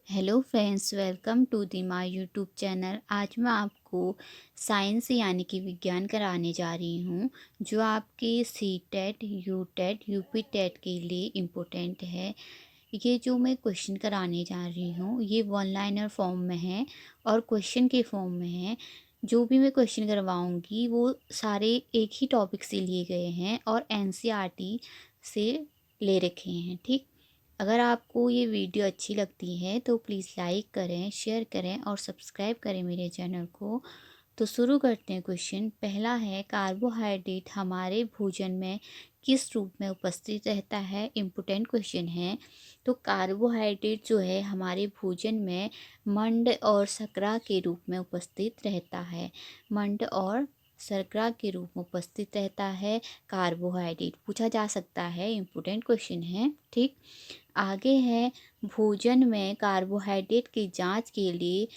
Hello friends, welcome to the my YouTube channel. आज मैं आपको साइंस यानी कि विज्ञान कराने जा रही हूँ, जो आपके C TET, U TET, UP TET के लिए इम्पोर्टेंट है। ये जो मैं क्वेश्चन कराने जा रही हूँ, ये वन लाइनर फॉर्म में है और क्वेश्चन के फॉर्म में है। जो भी मैं क्वेश्चन करवाऊँगी वो सारे एक ही टॉपिक से लिए गए हैं और एनसीईआरटी से ले रखे हैं। ठीक, अगर आपको ये वीडियो अच्छी लगती है तो प्लीज़ लाइक करें, शेयर करें और सब्सक्राइब करें मेरे चैनल को। तो शुरू करते हैं। क्वेश्चन पहला है, कार्बोहाइड्रेट हमारे भोजन में किस रूप में उपस्थित रहता है? इम्पोर्टेंट क्वेश्चन है। तो कार्बोहाइड्रेट जो है हमारे भोजन में मंड और शर्करा के रूप में उपस्थित रहता है। मंड और शर्करा के रूप में उपस्थित रहता है। कार्बोहाइड्रेट पूछा जा सकता है, इम्पोर्टेंट क्वेश्चन है। ठीक, आगे है, भोजन में कार्बोहाइड्रेट की जांच के लिए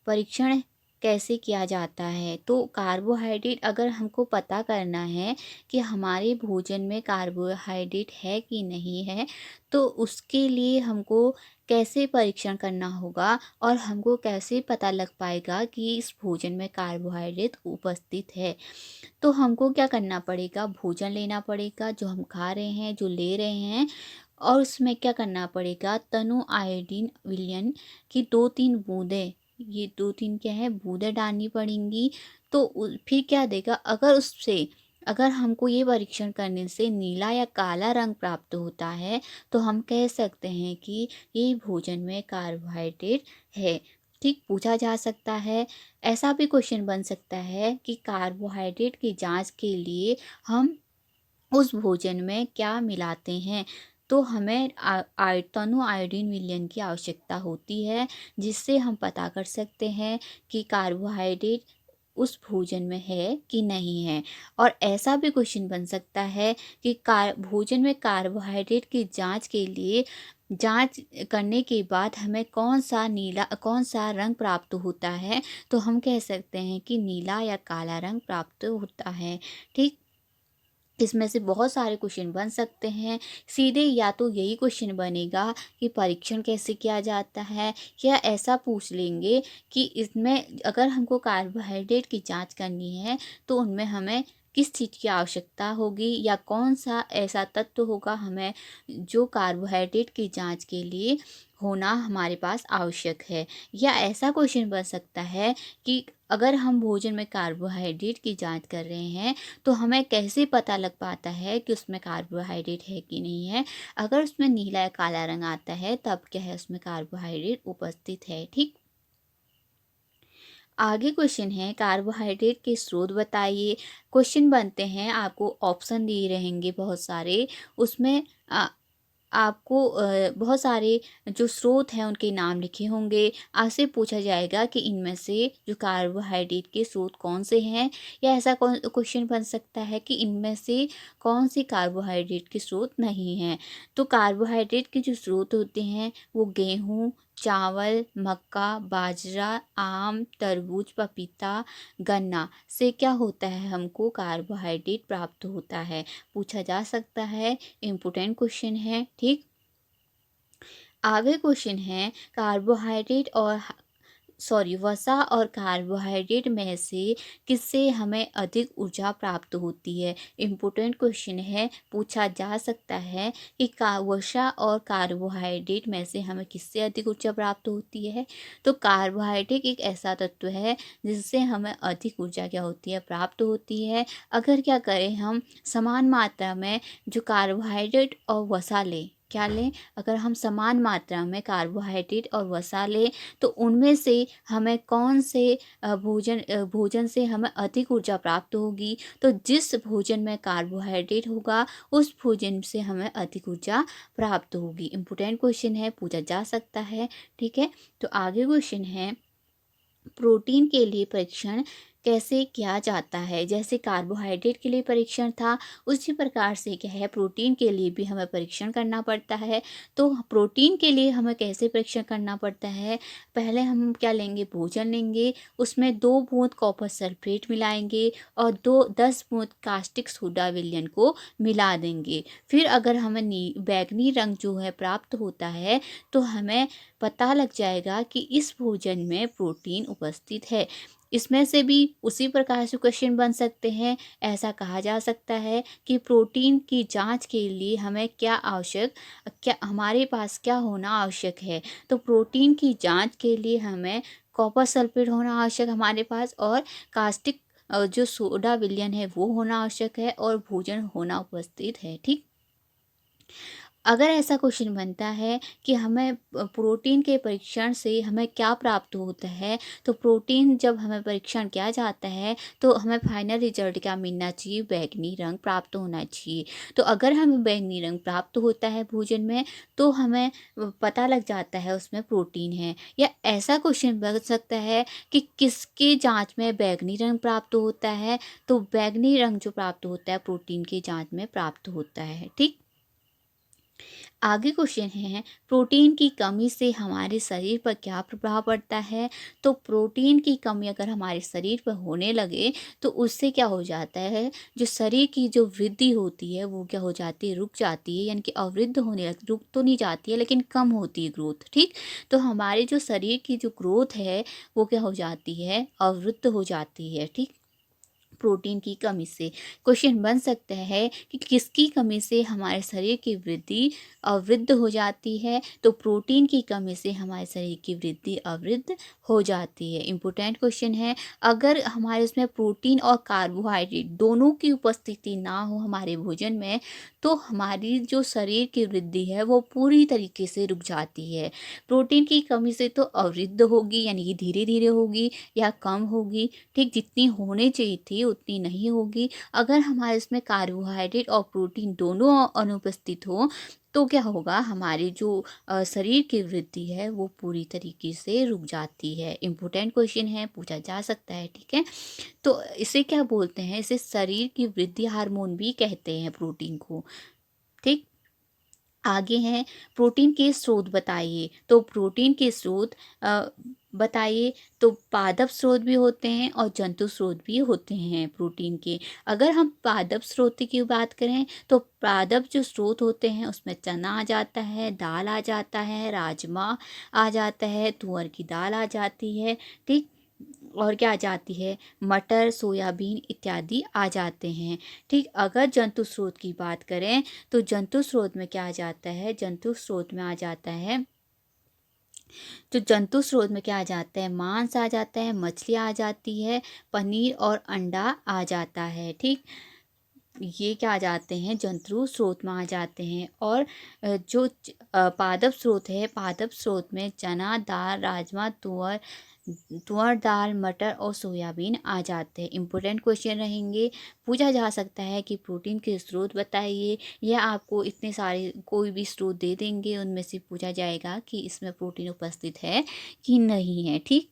परीक्षण कैसे किया जाता है? तो कार्बोहाइड्रेट अगर हमको पता करना है कि हमारे भोजन में कार्बोहाइड्रेट है कि नहीं है, तो उसके लिए हमको कैसे परीक्षण करना होगा और हमको कैसे पता लग पाएगा कि इस भोजन में कार्बोहाइड्रेट उपस्थित है? तो हमको क्या करना पड़ेगा, भोजन लेना पड़ेगा जो हम खा रहे हैं, जो ले रहे हैं, और उसमें क्या करना पड़ेगा, तनु आयोडीन विलयन की 2-3 बूंदें, ये 2-3 क्या है, बूंदें डालनी पड़ेंगी। तो फिर क्या देगा, अगर हमको ये परीक्षण करने से नीला या काला रंग प्राप्त होता है तो हम कह सकते हैं कि ये भोजन में कार्बोहाइड्रेट है। ठीक, पूछा जा सकता है। ऐसा भी क्वेश्चन बन सकता है कि कार्बोहाइड्रेट की जांच के लिए हम उस भोजन में क्या मिलाते हैं? तो हमें तनु आयोडीन विलयन की आवश्यकता होती है, जिससे हम पता कर सकते हैं कि कार्बोहाइड्रेट उस भोजन में है कि नहीं है। और ऐसा भी क्वेश्चन बन सकता है कि भोजन में कार्बोहाइड्रेट की जांच के लिए जांच करने के बाद हमें कौन सा रंग प्राप्त होता है? तो हम कह सकते हैं कि नीला या काला रंग प्राप्त होता है। ठीक, इसमें से बहुत सारे क्वेश्चन बन सकते हैं। सीधे या तो यही क्वेश्चन बनेगा कि परीक्षण कैसे किया जाता है, या ऐसा पूछ लेंगे कि इसमें अगर हमको कार्बोहाइड्रेट की जांच करनी है तो उनमें हमें किस चीज़ की आवश्यकता होगी, या कौन सा ऐसा तत्व होगा हमें जो कार्बोहाइड्रेट की जांच के लिए होना हमारे पास आवश्यक है। या ऐसा क्वेश्चन बन सकता है कि अगर हम भोजन में कार्बोहाइड्रेट की जांच कर रहे हैं तो हमें कैसे पता लग पाता है कि उसमें कार्बोहाइड्रेट है कि नहीं है? अगर उसमें नीला या काला रंग आता है तब क्या है, उसमें कार्बोहाइड्रेट उपस्थित है। ठीक, आगे क्वेश्चन है, कार्बोहाइड्रेट के स्रोत बताइए। क्वेश्चन बनते हैं, आपको ऑप्शन दिए रहेंगे बहुत सारे, उसमें आपको बहुत सारे जो स्रोत हैं उनके नाम लिखे होंगे। आपसे पूछा जाएगा कि इनमें से जो कार्बोहाइड्रेट के स्रोत कौन से हैं, या ऐसा कौन क्वेश्चन बन सकता है कि इनमें से कौन सी कार्बोहाइड्रेट के स्रोत नहीं हैं। तो कार्बोहाइड्रेट के जो स्रोत होते हैं वो गेहूँ, चावल, मक्का, बाजरा, आम, तरबूज, पपीता, गन्ना से क्या होता है, हमको कार्बोहाइड्रेट प्राप्त होता है। पूछा जा सकता है, इम्पोर्टेंट क्वेश्चन है। ठीक, आगे क्वेश्चन है, कार्बोहाइड्रेट और वसा और कार्बोहाइड्रेट में से किससे हमें अधिक ऊर्जा प्राप्त होती है? इम्पोर्टेंट क्वेश्चन है, पूछा जा सकता है कि वसा और कार्बोहाइड्रेट में से हमें किससे अधिक ऊर्जा प्राप्त होती है? तो कार्बोहाइड्रेट एक ऐसा तत्व है जिससे हमें अधिक ऊर्जा क्या होती है, प्राप्त होती है। अगर क्या करें, हम समान मात्रा में जो कार्बोहाइड्रेट और वसा लें, क्या लें, अगर हम समान मात्रा में कार्बोहाइड्रेट और वसा लें तो उनमें से हमें कौन से भोजन से हमें अधिक ऊर्जा प्राप्त होगी? तो जिस भोजन में कार्बोहाइड्रेट होगा उस भोजन से हमें अधिक ऊर्जा प्राप्त होगी। इम्पोर्टेंट क्वेश्चन है, पूछा जा सकता है। ठीक है, तो आगे क्वेश्चन है, प्रोटीन के लिए परीक्षण कैसे किया जाता है। जैसे कार्बोहाइड्रेट के लिए परीक्षण था, उसी प्रकार से क्या है प्रोटीन के लिए भी हमें परीक्षण करना पड़ता है। तो प्रोटीन के लिए हमें कैसे परीक्षण करना पड़ता है, पहले हम क्या लेंगे, भोजन लेंगे, उसमें 2 बूंद कॉपर सल्फेट मिलाएंगे और 10 बूंद कास्टिक सोडा विलयन को मिला देंगे। फिर अगर हमें बैगनी रंग जो है प्राप्त होता है, तो हमें पता लग जाएगा कि इस भोजन में प्रोटीन उपस्थित है। इसमें से भी उसी प्रकार से क्वेश्चन बन सकते हैं। ऐसा कहा जा सकता है कि प्रोटीन की जांच के लिए हमें क्या हमारे पास क्या होना आवश्यक है। तो प्रोटीन की जांच के लिए हमें कॉपर सल्फेट होना आवश्यक हमारे पास, और कास्टिक जो सोडा विलयन है वो होना आवश्यक है, और भोजन होना उपस्थित है। ठीक, अगर ऐसा क्वेश्चन बनता है कि हमें प्रोटीन के परीक्षण से हमें क्या प्राप्त होता है, तो प्रोटीन जब हमें परीक्षण किया जाता है तो हमें फाइनल रिजल्ट क्या मिलना चाहिए, बैंगनी रंग प्राप्त होना चाहिए। तो अगर हमें बैंगनी रंग प्राप्त होता है भोजन में, तो हमें पता लग जाता है उसमें प्रोटीन है। या ऐसा क्वेश्चन बन सकता है कि किसके जांच में बैंगनी रंग प्राप्त होता है, तो बैंगनी रंग जो प्राप्त होता है प्रोटीन की जांच में प्राप्त होता है। ठीक, आगे क्वेश्चन है, प्रोटीन की कमी से हमारे शरीर पर क्या प्रभाव पड़ता है। तो प्रोटीन की कमी अगर हमारे शरीर पर होने लगे, तो उससे क्या हो जाता है, जो शरीर की जो वृद्धि होती है वो क्या हो जाती है, रुक जाती है। यानी कि अवृद्ध होने लगती, रुक तो नहीं जाती है लेकिन कम होती है ग्रोथ। ठीक, तो हमारे जो शरीर की जो ग्रोथ है वो क्या हो जाती है, अवरुद्ध हो जाती है। ठीक, प्रोटीन की कमी से क्वेश्चन बन सकता है कि किसकी कमी से हमारे शरीर की वृद्धि अवृद्ध हो जाती है। तो प्रोटीन की कमी से हमारे शरीर की वृद्धि अवृद्ध हो जाती है। इम्पोर्टेंट क्वेश्चन है। अगर हमारे इसमें प्रोटीन और कार्बोहाइड्रेट दोनों की उपस्थिति ना हो हमारे भोजन में, तो हमारी जो शरीर की वृद्धि है वो पूरी तरीके से रुक जाती है। प्रोटीन की कमी से तो अवृद्ध होगी, यानी कि धीरे धीरे होगी या कम होगी। ठीक, जितनी होनी चाहिए थी उतनी नहीं होगी। अगर हमारे इसमें कार्बोहाइड्रेट और प्रोटीन दोनों अनुपस्थित हो, तो क्या होगा, हमारी जो शरीर की वृद्धि है वो पूरी तरीके से रुक जाती है। इम्पोर्टेंट क्वेश्चन है, पूछा जा सकता है। ठीक है, तो इसे क्या बोलते हैं, इसे शरीर की वृद्धि हार्मोन भी कहते हैं प्रोटीन को। ठीक, आगे हैं, प्रोटीन के स्रोत बताइए। तो प्रोटीन के स्रोत बताइए। तो पादप स्रोत भी होते हैं और जंतु स्रोत भी होते हैं प्रोटीन के। अगर हम पादप स्रोत की बात करें, तो पादप जो स्रोत होते हैं उसमें चना आ जाता है, दाल आ जाता है, राजमा आ जाता है, तुअर की दाल आ जाती है। ठीक, और क्या आ जाती है, मटर, सोयाबीन इत्यादि आ जाते हैं। ठीक, अगर जंतु स्रोत की बात करें, तो जंतु स्रोत में क्या आ जाता है, जंतु स्रोत में आ जाता है, तो जंतु स्रोत में क्या आ जाता है, मांस आ जाता है, मछली आ जाती है, पनीर और अंडा आ जाता है। ठीक, ये क्या आ जाते हैं, जंतु स्रोत में आ जाते हैं। और पादप स्रोत है, पादप स्रोत में चना, दाल, राजमा, तुअर तुअर दाल, मटर और सोयाबीन आ जाते हैं। इम्पोर्टेंट क्वेश्चन रहेंगे। पूछा जा सकता है कि प्रोटीन के स्रोत बताइए, या आपको इतने सारे कोई भी स्रोत दे देंगे, उनमें से पूछा जाएगा कि इसमें प्रोटीन उपस्थित है कि नहीं है। ठीक,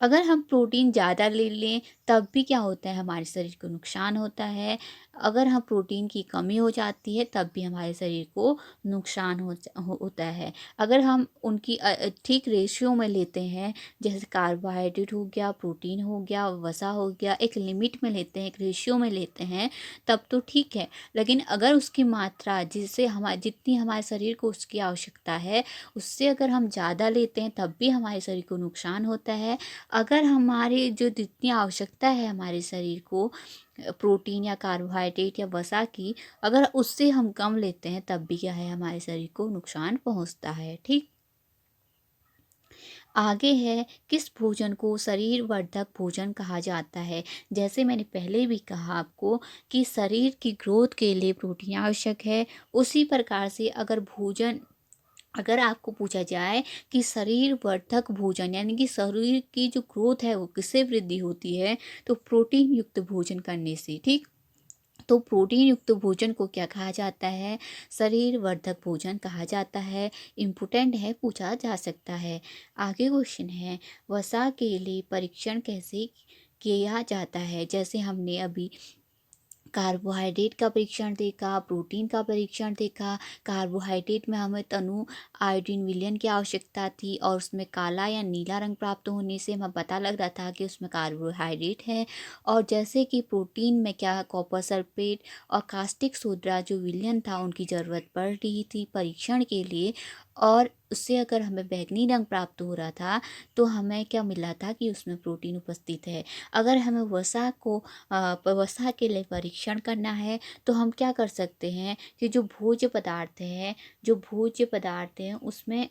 अगर हम प्रोटीन ज़्यादा ले लें तब भी क्या होता है, हमारे शरीर को नुकसान होता है। अगर हम प्रोटीन की कमी हो जाती है तब भी हमारे शरीर को नुकसान होता है। अगर हम उनकी ठीक रेशियो में लेते हैं, जैसे कार्बोहाइड्रेट हो गया, प्रोटीन हो गया, वसा हो गया, एक लिमिट में लेते हैं, एक रेशियो में लेते हैं, तब तो ठीक है। लेकिन अगर उसकी मात्रा जितनी हमारे शरीर को उसकी आवश्यकता है, उससे अगर हम ज़्यादा लेते हैं तब भी हमारे शरीर को नुकसान होता है। अगर हमारी जो जितनी आवश्यकता है हमारे शरीर को प्रोटीन या कार्बोहाइड्रेट या वसा की, अगर उससे हम कम लेते हैं तब भी क्या है, हमारे शरीर को नुकसान पहुंचता है। ठीक, आगे है, किस भोजन को शरीर वर्धक भोजन कहा जाता है। जैसे मैंने पहले भी कहा आपको कि शरीर की ग्रोथ के लिए प्रोटीन आवश्यक है, उसी प्रकार से अगर आपको पूछा जाए कि शरीर वर्धक भोजन, यानी कि शरीर की जो ग्रोथ है वो किससे वृद्धि होती है, तो प्रोटीन युक्त भोजन करने से। ठीक, तो प्रोटीन युक्त भोजन को क्या कहा जाता है? शरीर वर्धक भोजन कहा जाता है। इम्पोर्टेंट है, पूछा जा सकता है। आगे क्वेश्चन है, वसा के लिए परीक्षण कैसे किया जाता है? जैसे हमने अभी कार्बोहाइड्रेट का परीक्षण देखा, प्रोटीन का परीक्षण देखा। कार्बोहाइड्रेट में हमें तनु आयोडीन विलयन की आवश्यकता थी और उसमें काला या नीला रंग प्राप्त होने से हमें पता लग रहा था कि उसमें कार्बोहाइड्रेट है। और जैसे कि प्रोटीन में क्या कॉपर सल्फेट और कास्टिक सोडा जो विलयन था उनकी ज़रूरत पड़ रही थी परीक्षण के लिए, और उससे अगर हमें बैंगनी रंग प्राप्त हो रहा था तो हमें क्या मिला था कि उसमें प्रोटीन उपस्थित है। अगर हमें वसा के लिए परीक्षण करना है तो हम क्या कर सकते हैं कि जो भोज्य पदार्थ हैं उसमें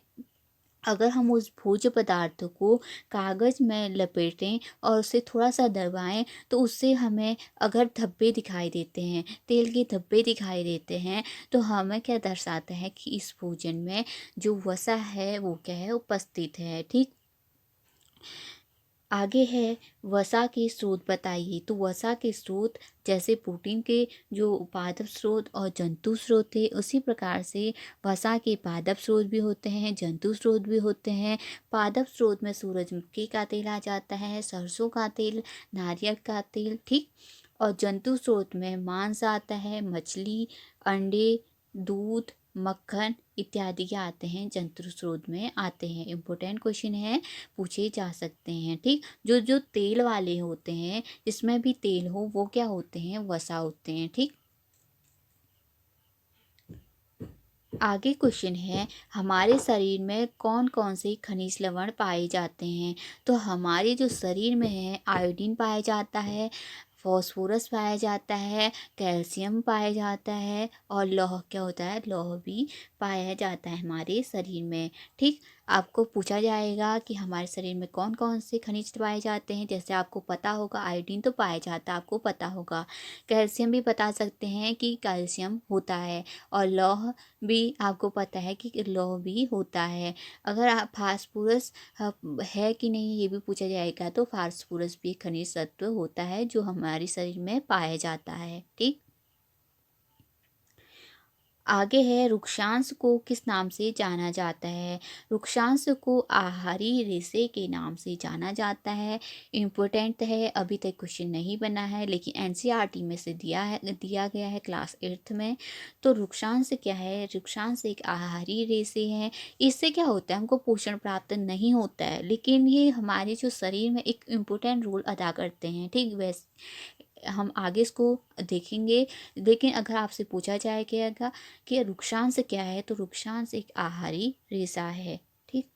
अगर हम उस भोज्य पदार्थ को कागज़ में लपेटें और उसे थोड़ा सा दबाएं तो उससे हमें अगर धब्बे दिखाई देते हैं, तेल के धब्बे दिखाई देते हैं, तो हमें क्या दर्शाता है कि इस भोजन में जो वसा है वो क्या है, उपस्थित है। ठीक। आगे है, वसा के स्रोत बताइए। तो वसा के स्रोत जैसे प्रोटीन के जो पादप स्रोत और जंतु स्रोत थे, उसी प्रकार से वसा के पादप स्रोत भी होते हैं, जंतु स्रोत भी होते हैं। पादप स्रोत में सूरजमुखी का तेल आ जाता है, सरसों का तेल, नारियल का तेल। ठीक। और जंतु स्रोत में मांस आता है, मछली, अंडे, दूध, मक्खन इत्यादि क्या आते हैं, जंतु स्रोत में आते हैं। इम्पोर्टेंट क्वेश्चन है, पूछे जा सकते हैं। ठीक। जो जो तेल वाले होते हैं, जिसमें भी तेल हो, वो क्या होते हैं, वसा होते हैं। ठीक। आगे क्वेश्चन है, हमारे शरीर में कौन कौन से खनिज लवण पाए जाते हैं? तो हमारे जो शरीर में है, आयोडीन पाया जाता है, फॉस्फोरस पाया जाता है, कैल्शियम पाया जाता है और लौह क्या होता है, लौह भी पाया जाता है हमारे शरीर में। ठीक। आपको पूछा जाएगा कि हमारे शरीर में कौन कौन से खनिज पाए जाते हैं। जैसे आपको पता होगा आयोडीन तो पाया जाता है, आपको पता होगा। कैल्शियम भी बता सकते हैं कि कैल्शियम होता है, और लौह भी आपको पता है कि लौह भी होता है। अगर आप फास्फोरस है कि नहीं ये भी पूछा जाएगा, तो फास्फोरस भी एक खनिज तत्व होता है जो हमारे शरीर में पाया जाता है। ठीक। आगे है, रुक्षांश को किस नाम से जाना जाता है? रुक्षांश को आहारी रेशे के नाम से जाना जाता है। इम्पोर्टेंट है, अभी तक क्वेश्चन नहीं बना है लेकिन एनसीईआरटी में से दिया गया है क्लास 8th में। तो रुक्षांश क्या है? रुक्षांश एक आहारी रेशे है। इससे क्या होता है, हमको पोषण प्राप्त नहीं होता है, लेकिन ये हमारे जो शरीर में एक इम्पोर्टेंट रोल अदा करते हैं। ठीक। वैसे हम आगे इसको देखेंगे, लेकिन अगर आपसे पूछा जाएगा कि रुक्षांश क्या है, तो रुक्षांश एक आहारी रेशा है। ठीक।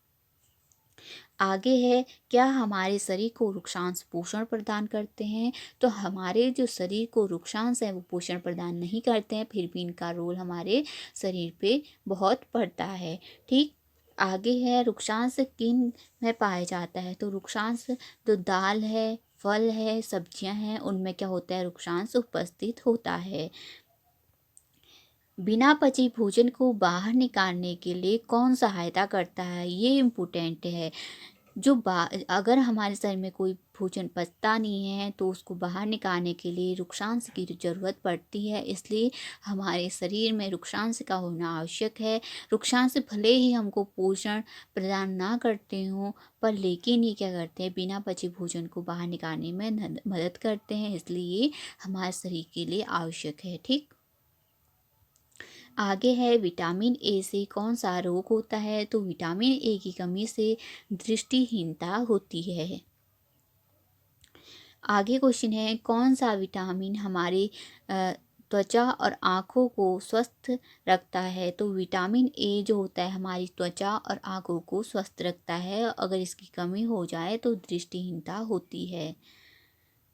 आगे है, क्या हमारे शरीर को रुक्षांश पोषण प्रदान करते हैं? तो हमारे जो शरीर को रुक्षांश है वो पोषण प्रदान नहीं करते हैं, फिर भी इनका रोल हमारे शरीर पे बहुत पड़ता है। ठीक। आगे है, रुक्षांश किन में पाया जाता है? तो रुक्षांश जो दाल है, फल है, सब्जियां हैं, उनमें क्या होता है, रुक्षांश उपस्थित होता है। बिना पचे भोजन को बाहर निकालने के लिए कौन सहायता करता है? ये इम्पोर्टेंट है। जो बा अगर हमारे शरीर में कोई भोजन पचता नहीं है तो उसको बाहर निकालने के लिए रुक्षांश की ज़रूरत पड़ती है, इसलिए हमारे शरीर में रुक्षांश का होना आवश्यक है। रुक्षांश भले ही हमको पोषण प्रदान ना करते हों, पर लेकिन ये क्या करते हैं, बिना पचे भोजन को बाहर निकालने में मदद करते हैं, इसलिए ये हमारे शरीर के लिए आवश्यक है। ठीक। आगे है, विटामिन ए से कौन सा रोग होता है? तो विटामिन ए की कमी से दृष्टिहीनता होती है। आगे क्वेश्चन है, कौन सा विटामिन हमारे त्वचा और आँखों को स्वस्थ रखता है? तो विटामिन ए जो होता है हमारी त्वचा और आँखों को स्वस्थ रखता है, अगर इसकी कमी हो जाए तो दृष्टिहीनता होती है।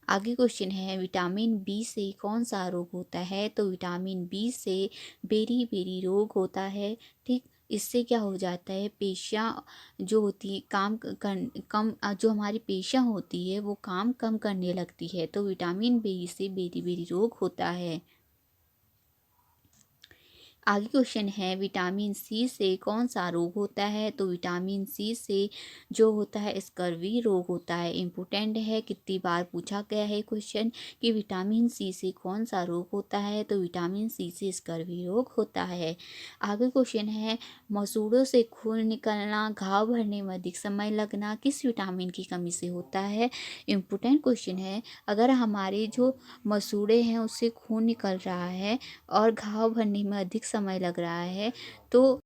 आगे क्वेश्चन है, विटामिन बी से कौन सा रोग होता है? तो विटामिन बी से बेरी बेरी रोग होता है। ठीक। इससे क्या हो जाता है, पेशियाँ जो होती है काम कम जो हमारी पेशियाँ होती है वो काम कम करने लगती है, तो विटामिन बी से बेरी बेरी रोग होता है। आगे क्वेश्चन है विटामिन सी से कौन सा रोग होता है? तो विटामिन सी से जो होता है स्कर्वी रोग होता है। इम्पोर्टेंट है, कितनी बार पूछा गया है क्वेश्चन कि विटामिन सी से कौन सा रोग होता है? तो विटामिन सी से स्कर्वी रोग होता है। आगे क्वेश्चन है मसूड़ों से खून निकलना, घाव भरने में अधिक समय लगना किस विटामिन की कमी से होता है? इम्पोर्टेंट क्वेश्चन है, अगर हमारे जो मसूड़े हैं उससे खून निकल रहा है और घाव भरने में अधिक समय लग रहा है तो